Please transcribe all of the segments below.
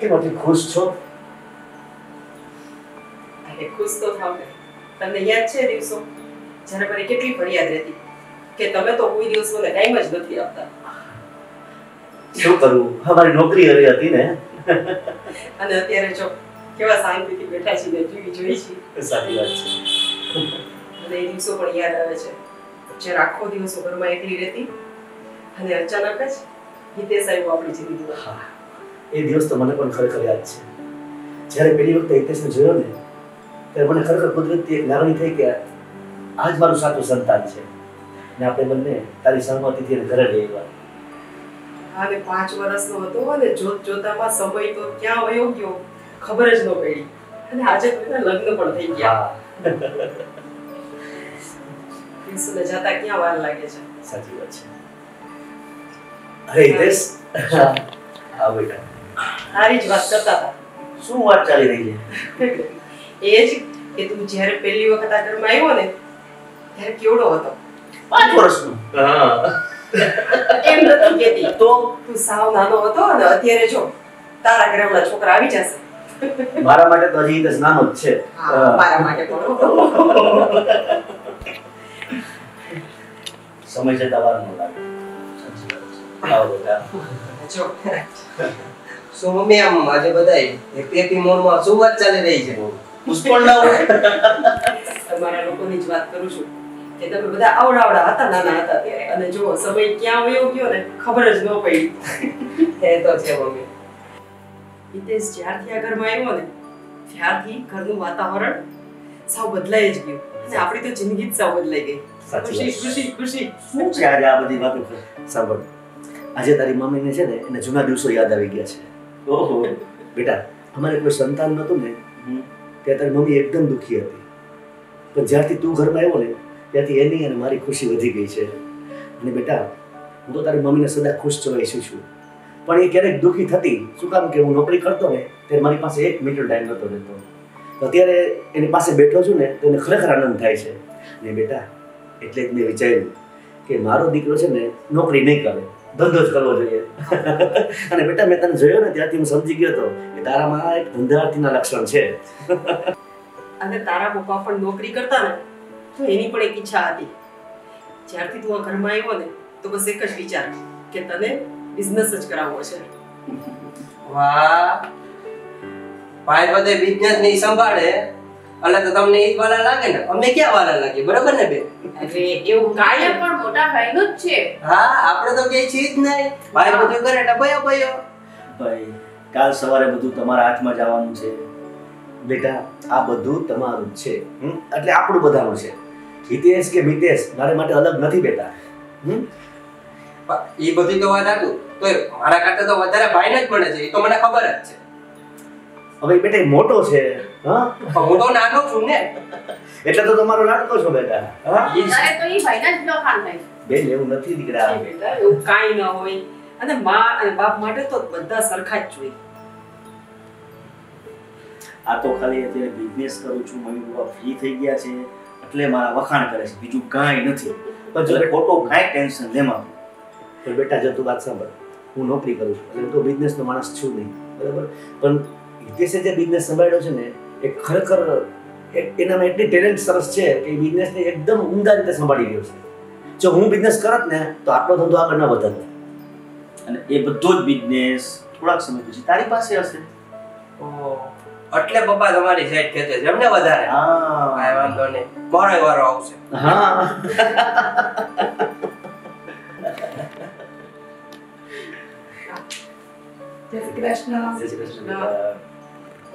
કે આટલી ખુશ છો? અરે ખુશ તો થાવ ને. તમને યાદ છે દિવસો જ્યારે મારી કેટલી ફરિયાદ રહેતી કે તમે તો કોઈ દિવસ મને ટાઈમ જ નથી આપતા. શું કરું, અમારી નોકરી એવી હતી ને. અને અત્યારે જો કેવા શાંતિથી બેઠા છીએ ટીવી જોઈ છીએ. સાચી વાત છે. મને એ દિવસો પણ યાદ આવે છે જ્યારે આખો દિવસો ઘરમાં એકલી રહેતી અને અચાનક જ હિતેશ આવ્યો આપણી જિંદગીમાં. હા, એ દિવસ તો મને પણ ખરેખર યાદ છે. જ્યારે પહેલી વખતે હિતેશને જોયો ને ત્યારે મને ખરેખર કુદરતી એક લાગણી થઈ કે આ જ મારું સાચું સંતાન છે ને આપણે બંને તારી સહમતીથી એને ઘરે લઈ આવ્યા. હા, ને 5 વર્ષનો હતો અને જોત જોતામાં સમય તો ક્યાં વયો ગયો ખબર જ ન પડી. અને આજે તો એના લગ્ન પણ થઈ ગયા. દિવસોને જતા ક્યાં વાર લાગે છે. સાચી વાત છે. અરે હિતેશ, હા બેટા, સારી જ વાત કરતા હતા. શું વાત ચાલી રહી છે? એ જ કે તું જ્યારે પહેલી વખત આ ઘરમાં આવ્યો ને ત્યારે કેવડો હતો? 5 વર્ષનો. હા, એમ નથી કહેતી. તો તું સાવ નાનો હતો અને અત્યારે જો તારા ઘરે હમણાં છોકરા આવી જશે. મારા માટે તો હજી હિતેશ નાનો જ છે. હા, મારા માટે પણ. સમય જતા વાર ન લાગે. આવો બેટા. જો શું મમ્મી આમ આજે બધાય હેપી મોડમાં શું વાત ચાલી રહી છે? પુષ્પણ ના હોય. તમારા લોકોની જ વાત કરું છું કે તમે બધા આવડા હતા નાના હતા ત્યારે અને જો સમય ક્યાં વયો ગયો ને ખબર જ ન પડી. એ તો છે મમ્મી. હિતેશ જ્યારથી આ ઘરમાં આવ્યો ને ત્યારથી ઘરનું વાતાવરણ સાવ બદલાઈ જ ગયું અને આપણી તો જિંદગી જ સાવ બદલાઈ ગઈ. ખુશી ખુશી ખુશી. શું છે આજે આ બધી વાતો? સાંભળ, આજે તારી મમ્મીને છે ને એને જૂના દિવસો યાદ આવી ગયા છે. ઓહો બેટા, અમારે કોઈ સંતાન નહોતું ને ત્યારે તારી મમ્મી એકદમ દુઃખી હતી. પણ જ્યારથી તું ઘરમાં આવ્યો ને ત્યારથી એની અને મારી ખુશી વધી ગઈ છે. અને બેટા, હું તો તારી મમ્મીને સદા ખુશ જોવા ઈચ્છું છું. પણ એ ક્યારેક દુઃખી થતી. શું કામ કે હું નોકરી કરતો ને ત્યારે મારી પાસે 1 મિનિટ ટાઈમ નહોતો રહેતો. તો અત્યારે એની પાસે બેઠો છું ને તો એને ખરેખર આનંદ થાય છે. ને બેટા, એટલે જ મેં વિચાર્યું કે મારો દીકરો છે ને નોકરી નહીં કરે, ધંધો જ કરવો જોઈએ. અને બેટા, મેં તને જોયો ને ત્યારથી હું સમજી ગયો હતો કે તારામાં એક ધંધાર્થીના લક્ષણ છે. અને તારા પપ્પા પણ નોકરી કરતા ને તો એની પણ એક ઈચ્છા હતી. જ્યારથી તું આ ઘરમાં આવ્યો ને તો બસ એક જ વિચાર કે તને બિઝનેસ જ કરાવવો છે. વાહ, ભાઈ બધે બિઝનેસ ની સંભાળે એટલે તો તમને ઈ જ વાલા લાગે ને? અમને ક્યાં વાલા લાગે? બરાબર ને બે? એટલે એવું કાંઈ પણ મોટા ભાઈનું જ છે. હા, આપણે તો કઈ છે જ નહીં. ભાઈ બધું કરે એટલે ભયો ભયો. ભાઈ, કાલ સવારે બધું તમારા હાથમાં જ આવવાનું છે. બેટા, આ બધું તમારું જ છે. એટલે આપણું બધાનું છે. હિતેશ કે મિતેશ મારે માટે અલગ નથી બેટા. એ બધી તો વાત હતું તો મારા કરતા તો વધારે ભાઈને જ મળે છે. એ તો મને ખબર જ છે. હવે બેટા એ મોટો છે. હા, હું તો નાનો છું ને એટલે તો તમારો લાડકો છો બેટા. હા, તારે તો ઈ ભાઈના જ લખાણ થાય. બેન એવું નથી દીકરા. બેટા એવું કાંઈ ન હોય. અને મા અને બાપ માટે તો બધા સરખા જ જોઈએ. આ તો ખાલી અત્યારે બિઝનેસ કરું છું, મમ્મી પપ્પા ફ્રી થઈ ગયા છે એટલે મારા વખાણ કરે છે, બીજું કાંઈ નથી. પણ જો ખોટો કાંઈ ટેન્શન લેમાં. પણ બેટા, જો તું વાત સાંભળ, હું નોકરી કરું છું એટલે તો બિઝનેસનો માણસ છું નહીં, બરાબર? પણ હિતેશે જે બિઝનેસ સંભાળ્યો છે ને એ ખરેખર એનામાં એટલી ટેલેન્ટ સરસ છે કે એ બિઝનેસને એકદમ ઉમદા રીતે સંભાળી રહ્યો છે. જો હું બિઝનેસ કરત ને તો આટલો ધંધો આગળ ન વધત. અને એ બધો જ બિઝનેસ થોડાક સમય પછી તારી પાસે હશે. એટલે પપ્પા તમારી સાઈડ ખેંચે છે એમને વધારે? હા, કાંઈ વાંધો નહીં, મારો વારો આવશે. હા. જય શ્રી કૃષ્ણ. જય શ્રી કૃષ્ણ.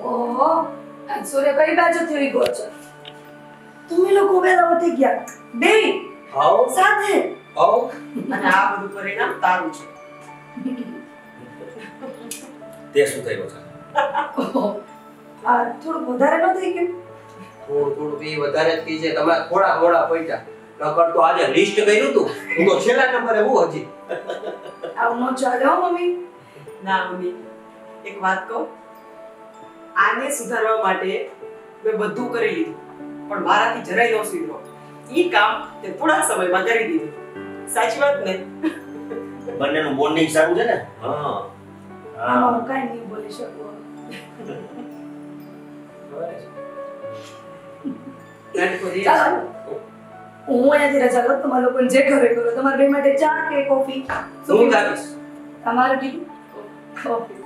ઓહો, આજ સૂર્ય કઈ બાજુથી ઉગ્યો છે? તમે લોકો વેલા ઉઠી ગયા બે આવો સાથે. આવો. અને આ બધું પરિણામ તારું છે. તે શું થયું છે? ઓહો, આ થોડું વધારે ન થઈ ગયું? થોડું એ વધારે જ કી છે. તમારે થોડા મોડા પૈસા નકર તો આજે લિસ્ટ કર્યું તું હું તો છેલ્લા નંબરે હું હજી. આવું ન ચાલે હો મમ્મી. ના મમ્મી, એક વાત કહું, આને સુધારવા માટે મેં બધું કરી લીધું પણ મારાથી જરાય ન સુધર્યો. ઈ કામ તે થોડા સમયમાં કરી દીધું. સાચી વાત ને? બંનેનું બોન્ડિંગ સારું છે ને? હા. આમાં હું કાંઈ નહીં બોલી શકું. ચાલો હું અહીંયાથી રજા લઉં. તમારા લોકોને જે ઘરે કરો. તમારા બે માટે ચા કે કોફી? હું જાવીશ. તમારે બીજું કોફી.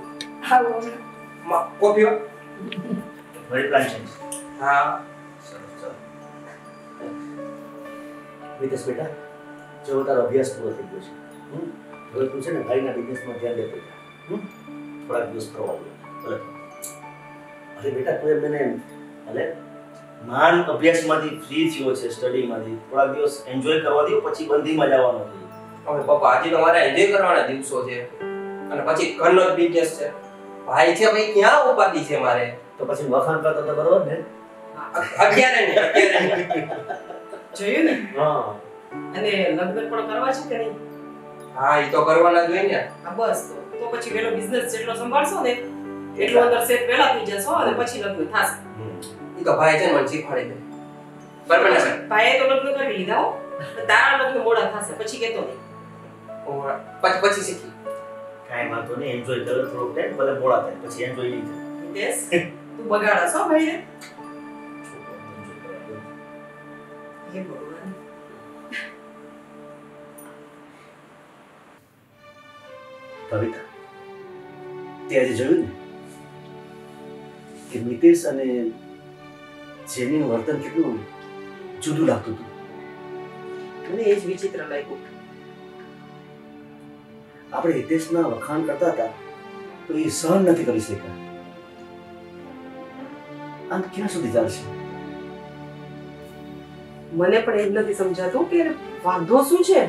આવો કોફી વળી પ્લાન ચેન્જ. હા સરસ ચાલો. વિદેશ બેટા, જો તારો અભ્યાસ પૂરો થઈ ગયો છે, હવે તું છે ને ભાઈના બિઝનેસમાં ધ્યાન દેતો જા. થોડાક દિવસ ફરવા ગયો. ભલે. અરે બેટા, તું મને ભલે માન અભ્યાસમાંથી ફ્રી થયો છે, સ્ટડીમાંથી થોડાક દિવસ એન્જોય કરવા દો, પછી બંધીમાં જવાનો છે. હવે પપ્પા આજે તો મારે એન્જોય કરવાના દિવસો છે અને પછી ઘરનો જ બિઝનેસ છે. ભાઈ છે ભાઈ ક્યાં ઉપાધિ છે મારે? તો પછી વખાણ કરતો તો બરોબર ને? અત્યારે નહીં. જોયું ને? હા. અને લગ્ન પણ કરવા છે કે નહીં? હા એ તો કરવાના જ હોય ને. હા બસ તો પછી પેલો બિઝનેસ જેટલો સંભાળશો ને એટલો અંદર સેટ પહેલા થઈ જશો અને પછી લગ્ન થશે. એ તો ભાઈ છે ને મને શીખવાડી દે. બરાબર ને ભાઈ? ભાઈએ તો લગ્ન કરી લીધા હો. તારા લગ્ન મોડા થશે પછી કેતો નહીં. પછી શીખી. કાંઈ વાંધો નહીં, એન્જોય કરો થોડોક ટાઈમ, ભલે મોડા થાય પછી એન્જોય નહીં થાય. હિતેશ, તું બગાડસ હો ભાઈને. હે ભગવાન. કવિતા, તે આજે જોયું ને કે મિતેશ અને જેનીનું વર્તન કેટલું જુદું લાગતું હતું. મને એ જ વિચિત્ર લાગ્યું. આપણે હિતેશના વખાણ કરતા હતા તો એ સહન નથી કરી શક્યા. આમ ક્યાં સુધી ચાલશે? મને પણ એ જ નથી સમજાતું કે વાંધો શું છે.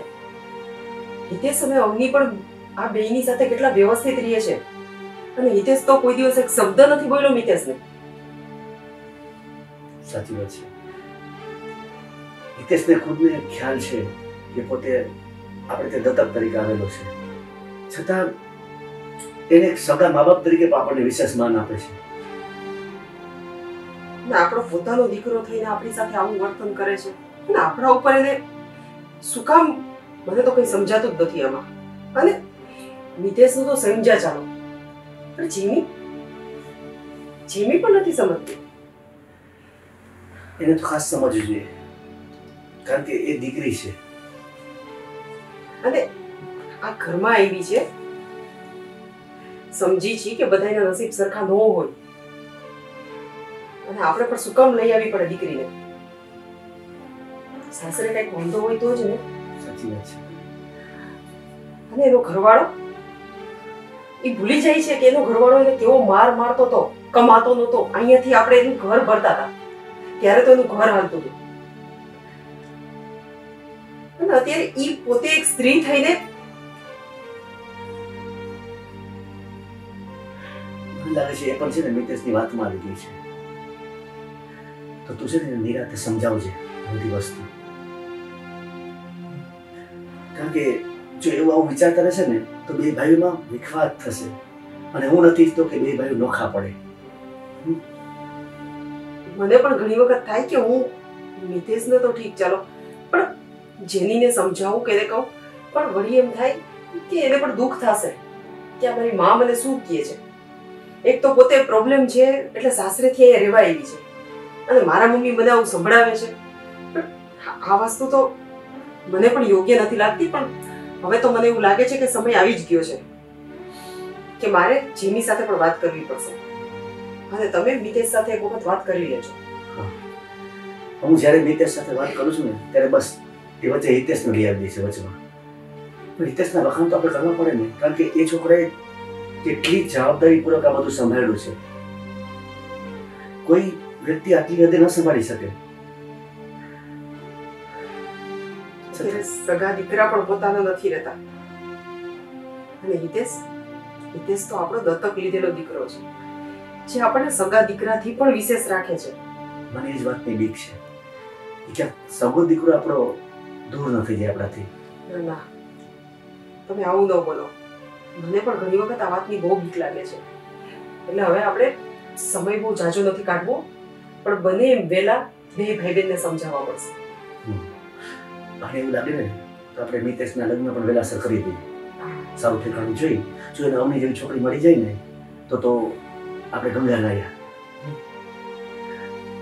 હિતેશ અને અવની પણ આ બેયની સાથે કેટલા વ્યવસ્થિત રહે છે અને હિતેશ તો કોઈ દિવસ એક શબ્દ નથી બોલ્યો મિતેશને. સાચી વાત છે. હિતેશને ખુદને ખ્યાલ છે કે પોતે આપણે તે દત્તક તરીકે આવેલો છે, છતાં એને એક સગા મા બાપ તરીકે પણ આપણને વિશેષ માન આપે છે. ને આપણો પોતાનો દીકરો થઈને આપણી સાથે આવું વર્તન કરે છે અને આપણા ઉપર એને શું કામ, મને તો કંઈ સમજાતું જ નથી આમાં. અને મિતેશનું તો સમજ્યા ચાલો, પણ જીમી પણ નથી સમજતી. એને તો ખાસ સમજવું જોઈએ, કારણ કે એ દીકરી છે. અને આ ઘરમાં આવી છે, સમજી છે કે બધાના નસીબ સરખા ન હોય અને આપણે પણ શું કામ લઈ આવી પડે દીકરીને. સાસરે કઈક વાંધો હોય તો જ ને. સાચી વાત છે. અને એનો ઘરવાળો એ ભૂલી જાય છે કે એનો ઘરવાળો એને કેવો માર મારતો હતો, કમાતો નતો. અહીંયાથી આપણે એનું ઘર ભરતા હતા ત્યારે તો એનું ઘર હાલતું હતું અને અત્યારે ઈ પોતે એક સ્ત્રી થઈને મને લાગે છે એ પણ છે ને મિતેશની વાતમાં આવી ગઈ છે. તો તું છે ને નિરાતે સમજાવજે બધી વસ્તુ, કારણ કે જો એવું આવું વિચારતા રહેશે ને તો બે ભાઈઓમાં વિખવાદ થશે અને હું નથી ઈચ્છતો કે બે ભાઈઓ નોખા પડે. મને પણ ઘણી વખત થાય કે હું મિતેશને તો ઠીક ચાલો, પણ જેનીને સમજાવું કે એને કહું, પણ વળી એમ થાય કે એને પણ દુઃખ થશે કે આ મારી મા મને શું કહે છે. એક તો પોતે પ્રોબ્લેમ છે એટલે સાસરેથી અહીંયા રહેવા આવી છે અને મારા મમ્મી મને આવું સંભળાવે છે. પણ આ વસ્તુ તો મને પણ યોગ્ય નથી લાગતી. પણ હવે તો મને એવું લાગે છે કે સમય આવી જ ગયો છે કે મારે જીમી સાથે પણ વાત કરવી પડશે અને તમે મિતેશ સાથે એક વખત વાત કરી લેજો. હું જ્યારે મિતેશ સાથે વાત કરું છું ને ત્યારે બસ એ વચ્ચે હિતેશને લઈ આવી દે છે વચમાં. પણ હિતેશના વખાણ તો આપણે કરવા પડે ને, કારણ કે એ છોકરાએ કેટલી જવાબદારીપૂર્વક આ બધું સંભાળ્યું છે. કોઈ વ્યક્તિ આટલી હદે ન સંભાળી શકે. સગા દીકરા પણ પોતાના નથી રહેતા અને હિતેશ તો આપણો દત્તક લીધેલો દીકરો છે જે આપણને સગા દીકરાથી પણ વિશેષ રાખે છે. મને એ જ વાતની બીક છે કે સગો દીકરો આપણો દૂર ન થઈ જાય આપણાથી. ના, તમે આવું ન બોલો. મને પણ ઘણી વખત આ વાતની બહુ બીક લાગે છે. એટલે હવે આપણે સમય બહુ ઝાઝો નથી કાઢવો, પણ બને એમ વહેલા બે ભાઈ બહેનને સમજાવવા પડશે. અને એવું લાગે ને તો આપણે મિતેશના લગ્ન પણ વહેલાસર કરી દઈએ. સારું ઠેકાણું જોઈ જો એને અમની જેવી છોકરી મળી જાય ને તો આપણે ગંગા આવ્યા.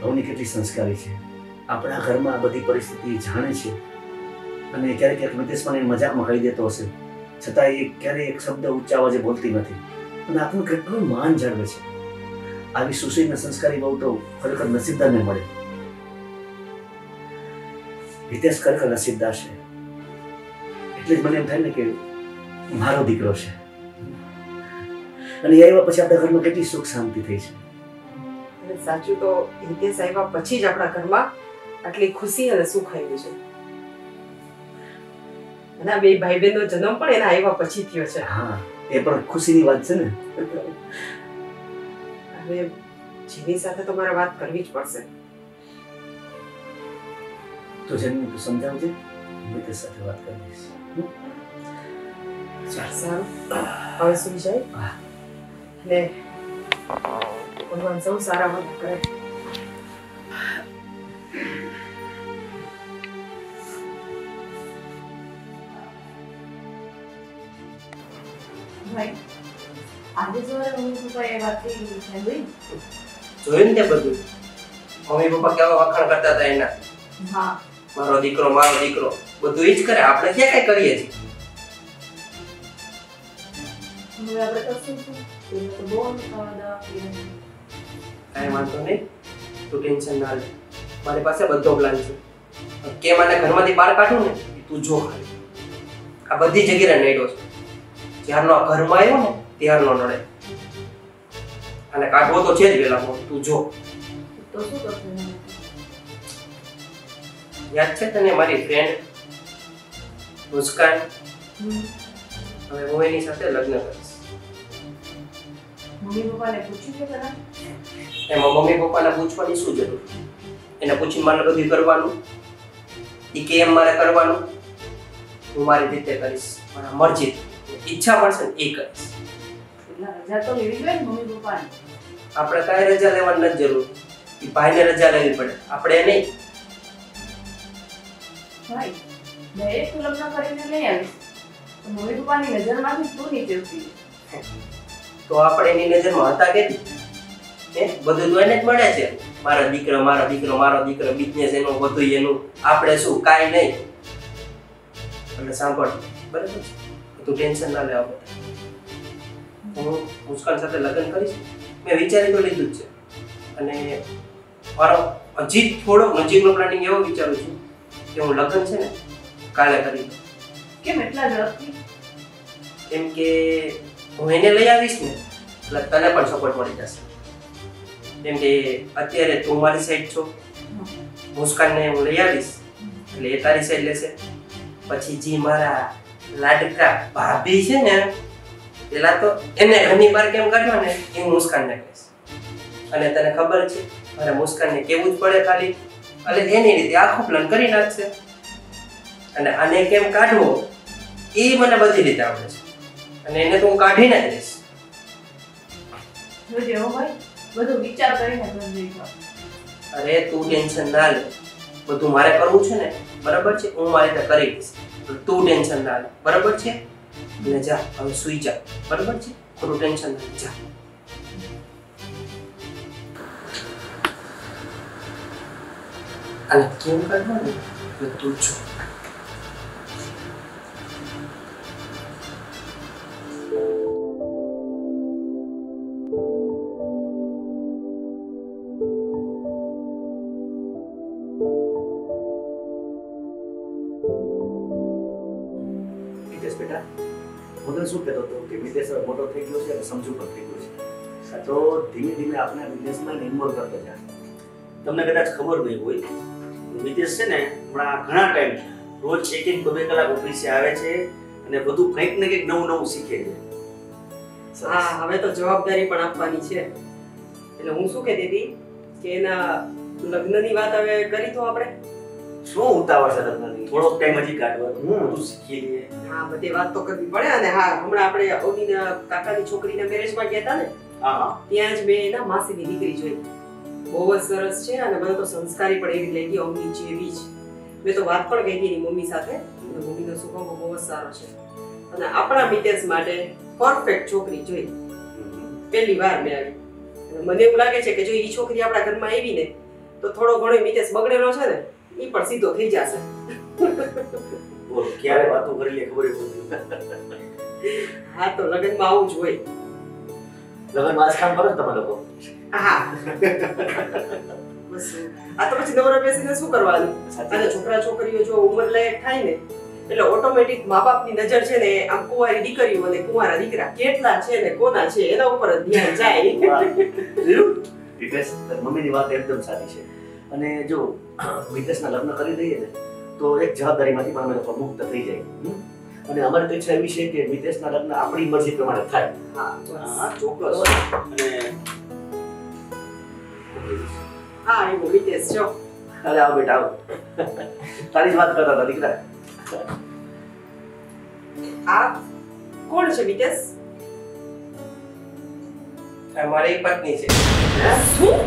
અવની કેટલી સંસ્કારી છે, આપણા ઘરમાં આ બધી પરિસ્થિતિ જાણે છે અને ક્યારેક ક્યારેક મિતેશ પણ એને મજાકમાં કહી દેતો હશે, છતાં એ ક્યારેય એક શબ્દ ઊંચા અવાજે બોલતી નથી અને આપણું કેટલું માન જાળવે છે. આવી સુશીલ અને સંસ્કારી બહુ તો ખરેખર નસીબદારને મળે. મિતેશ ખરેખર નસીબદાર છે, એટલે જ મને એમ થાય ને કે મારો દીકરો છે. અને એ આવ્યા પછી આપણા ઘરમાં કેટલી સુખ શાંતિ થઈ છે. અને સાચું તો હિતેશ આવ્યા પછી જ આપણા ઘરમાં આટલી ખુશી અને સુખ આવ્યું છે. અને બે ભાઈ બહેનનો જન્મ પણ એના આવ્યા પછી થયો છે. હા, એ પણ ખુશીની વાત છે ને. હવે જીની સાથે તો મારે વાત કરવી જ પડશે. તો જેને તું સમજાવજે, હું તે સાથે વાત કરીશ. સારું, હવે સુઈ જાય ને ભગવાન સૌ સારા બધા કરે. ભાઈ આજે સવારે મમ્મી પપ્પા એ વાત કરી છે ભાઈ. જોયું ને તે બધું મમ્મી પપ્પા કેવા વખાણ કરતા હતા એના. હા મારો દીકરો બધું ઈ જ કરે, આપણે ક્યાં કઈ કરીએ છીએ. હવે આપણે કરશું શું? એને તો બહુ ખાવા દવા પીવાની. કાંઈ વાંધો નહીં, તું ટેન્શન ના લે, મારી પાસે બધો પ્લાન છે. કેમ આને ઘરમાંથી બહાર કાઢું ને એ તું જો ખાલી. આ બધી જગ્યાએ નડ્યો છે, જ્યારનો આ ઘરમાં આવ્યો ને ત્યારનો નડે. અને કાઢવો તો છે જ વેલા, તું જો. તો શું કરશું? યાદ છે તને મારી ફ્રેન્ડ મુસ્કાન? હવે હું એની સાથે લગ્ન કરીશ. મમ્મી પપ્પાને પૂછ્યું છે પેલા? એમાં મમ્મી પપ્પાને પૂછવાની શું જરૂર? એને પૂછીને મારે બધું કરવાનું, એ કે એમ મારે કરવાનું. હું મારી રીતે કરીશ, મારા મરજી, ઈચ્છા પડશે ને એ કરીશ. એટલા રજા તો લેવી જોઈએ ને મમ્મી પપ્પાને. આપણે કાંઈ રજા લેવાની નથી જરૂર, એ ભાઈને રજા લેવી પડે, આપણે નહીં. ભાઈ ડાયરેક્ટ તું લગ્ન કરીને લઈ આવીશ તો મમ્મી પપ્પાની નજરમાંથી તું નીચે ઉતરી. તો આપણે એની નજરમાં હતા કે બધું તો એને જ મળે છે. મારો દીકરો, બિઝનેસ એનો, બધું એનું. આપણે શું કાંઈ નહીં. એટલે સાંભળ, બરાબર છે, તું ટેન્શન ના લેવા બધા. હું મુસ્કાન સાથે લગ્ન કરીશ, મેં વિચારી તો લીધું જ છે. અને મારો હજી થોડોક નજીકનો પ્લાનિંગ એવો વિચારું છું કે હું લગ્ન છે ને કાલે કરી દઉં. કેમ એટલા ઝડપથી? કેમ કે હું એને લઈ આવીશ ને એટલે તને પણ સપોર્ટ મળી જશે. કેમ કે અત્યારે તું મારી સાઈડ છો, મુસ્કાનને હું લઈ આવીશ એટલે એ તારી સાઈડ લેશે. પછી જે મારા લાડકા ભાભી છે ને, પેલા તો એને ઘરની બહાર કેમ કાઢવા ને એ હું મુસ્કાનને કહીશ. અને તને ખબર છે મારે મુસ્કાનને કેવું જ પડે ખાલી, એટલે એની રીતે આખો પ્લાન કરી નાખશે. અને આને કેમ કાઢવો એ મને બધી રીતે આવડે છે, અને એને તો હું કાઢીને જ દઈશ. જોજે હો ભાઈ, બધું વિચાર કરીને કરજે એકવાર. અરે તું ટેન્શન ના લે, બધું મારે કરવું છે ને, બરાબર છે, હું મારી રીતે કરી દઈશ. તું ટેન્શન ના લે, બરાબર છે. ને જા હવે સુઈ જા, બરાબર છે, થોડું ટેન્શન ના લે, જા. અને કેમ કરવાનું તું જો. મિતેશ બેટા, હું તને શું કહેતો હતો કે મિતેશ હવે મોટો થઈ ગયો છે અને સમજુ પણ થઈ ગયો છે, તો ધીમે ધીમે આપણા બિઝનેસમાં ઇન્વોલ્વ કરતો જા. તમને કદાચ ખબર નહીં હોય, મિતેશ છે ને હમણાં ઘણા ટાઈમ રોજ 1-2 કલાક ઓફિસે આવે છે અને બધું કંઈક ને કંઈક નવું શીખે છે. હા, હવે તો જવાબદારી પણ આપવાની છે. એટલે હું શું કહેતી હતી કે એના લગ્નની વાત હવે કરી તો આપણે. શું ઉતાવળ છે તમને? થોડોક ટાઈમ હજી કાઢવાનો, બધું શીખી લઈએ. હા, બધી વાત તો કરવી પડે. અને હા, હમણાં આપણે અવનીના કાકાની છોકરીના મેરેજમાં ગયા હતા ને, હા, ત્યાં જ મેં એના માસીની દીકરી જોઈ. બહુ જ સરસ છે અને મને તો સંસ્કારી પણ એવી લાગી, અવની જેવી જ. મેં તો વાત પણ કહી હતી એની મમ્મી સાથે. મમ્મીનો સ્વભાવ બહુ જ સારો છે અને આપણા મિતેશ માટે પરફેક્ટ છોકરી જોઈ. પહેલી વાર મેં આવી મને એવું લાગે છે કે જો ઈ છોકરી આપણા ઘરમાં આવી ને તો થોડો ઘણો મિતેશ બગડેલો છે ને ઈ પણ સીધો થઈ જશે. બોલ ક્યારે વાતો કરી લે ખબર પડતી. હા તો લગ્નમાં આવું જ હોય. લગનમાં આજ કામ કરો છો તમે લોકો? હા બસ આ તો પછી નવરા બેસીને શું કરવાનું? અને છોકરા છોકરીઓ જો ઉંમર લાયક થાય ને એટલે ઓટોમેટિક મા બાપની નજર છે ને આમ કુંવારી દીકરીઓ અને કુંવારા દીકરા કેટલા છે ને કોના છે એના ઉપર જ ધ્યાન જાય. મિતેશ તારી મમ્મીની વાત એકદમ સાચી છે. અને જો મિતેશના લગ્ન કરી દઈએ ને તો એક જવાબદારીમાંથી પણ અમે લોકો મુક્ત થઈ જાય. અને અમારી તો ઈચ્છા એવી છે કે મિતેશના લગ્ન આપણી મરજી પ્રમાણે થાય. હા હા ચોક્કસ. અને હા એવું મિતેશ જો અરે આવો બેટા આવો. તારી જ વાત કરતા હતા દીકરા. આ કોણ છે મિતેશ? મારી પત્ની છે. શું?